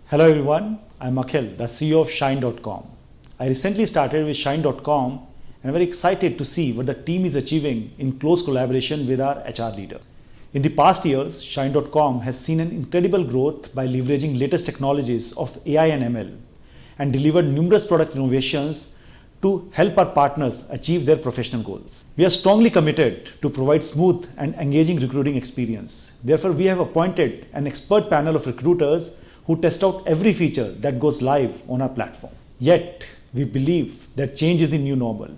Hello everyone, I'm Akhil, the CEO of Shine.com. I recently started with Shine.com and I'm very excited to see what the team is achieving in close collaboration with our HR leader. In the past years, Shine.com has seen an incredible growth by leveraging latest technologies of AI and ML and delivered numerous product innovations to help our partners achieve their professional goals. We are strongly committed to provide smooth and engaging recruiting experience. Therefore, we have appointed an expert panel of recruiters who test out every feature that goes live on our platform. Yet, we believe that change is the new normal.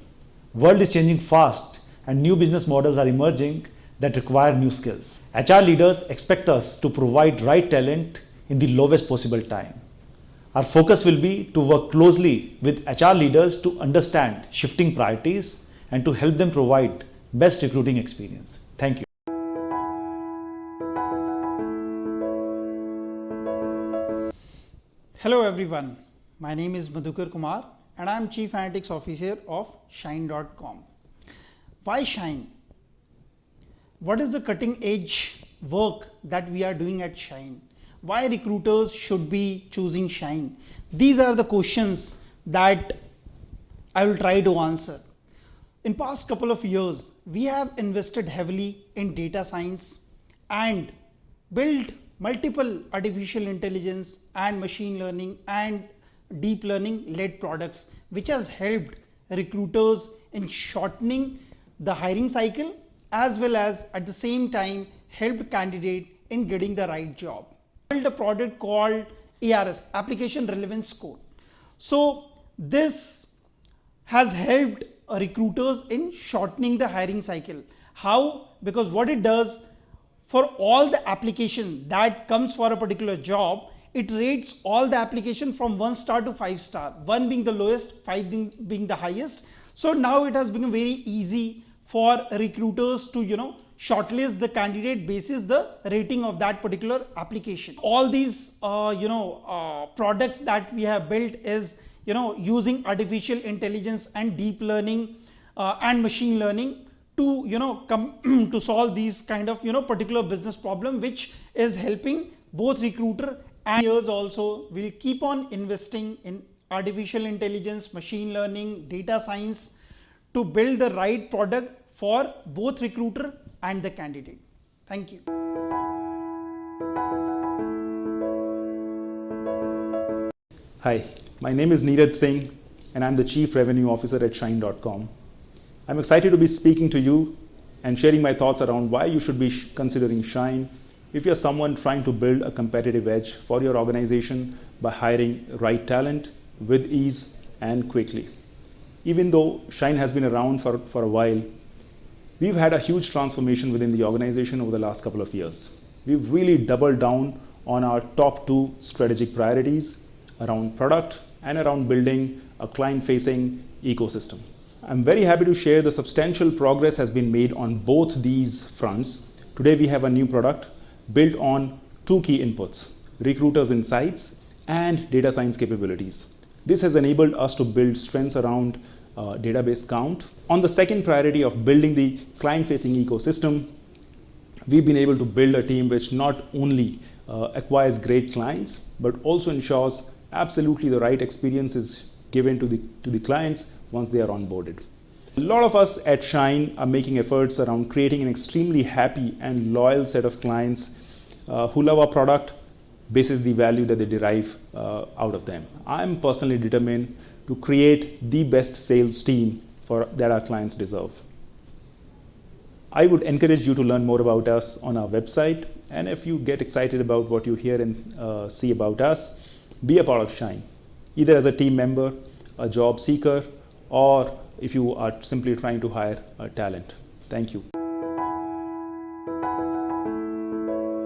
World is changing fast and new business models are emerging that require new skills. HR leaders expect us to provide right talent in the lowest possible time. Our focus will be to work closely with HR leaders to understand shifting priorities and to help them provide best recruiting experience. Thank you. Hello everyone, my name is Madhukar Kumar and I am Chief Analytics Officer of Shine.com. Why Shine? What is the cutting edge work that we are doing at Shine? Why recruiters should be choosing Shine? These are the questions that I will try to answer. In past couple of years, we have invested heavily in data science and built multiple artificial intelligence and machine learning and deep learning led products, which has helped recruiters in shortening the hiring cycle as well as at the same time helped candidate in getting the right job. We built a product called ARS, Application Relevance Score. So this has helped recruiters in shortening the hiring cycle. How? Because what it does, for all the application that comes for a particular job, it rates all the application from 1 star to 5 star, 1 being the lowest, 5 being the highest. So now it has become very easy for recruiters to shortlist the candidate basis the rating of that particular application. All these products that we have built is using artificial intelligence and deep learning and machine learning to come to solve these kind of particular business problem, which is helping both recruiter and years. Also will keep on investing in artificial intelligence, machine learning, data science to build the right product for both recruiter and the candidate. Thank you. Hi, my name is Neeraj Singh and I'm the Chief Revenue Officer at Shine.com. I'm excited to be speaking to you and sharing my thoughts around why you should be considering Shine if you're someone trying to build a competitive edge for your organization by hiring right talent with ease and quickly. Even though Shine has been around for a while, we've had a huge transformation within the organization over the last couple of years. We've really doubled down on our top 2 strategic priorities around product and around building a client-facing ecosystem. I'm very happy to share the substantial progress has been made on both these fronts. Today we have a new product built on 2 key inputs, recruiters insights and data science capabilities. This has enabled us to build strengths around database count. On the second priority of building the client-facing ecosystem, we've been able to build a team which not only acquires great clients, but also ensures absolutely the right experience is given to the clients once they are onboarded. A lot of us at Shine are making efforts around creating an extremely happy and loyal set of clients who love our product basis the value that they derive out of them. I'm personally determined to create the best sales team that our clients deserve. I would encourage you to learn more about us on our website, and if you get excited about what you hear and see about us, be a part of Shine, either as a team member, a job seeker, or if you are simply trying to hire a talent. Thank you.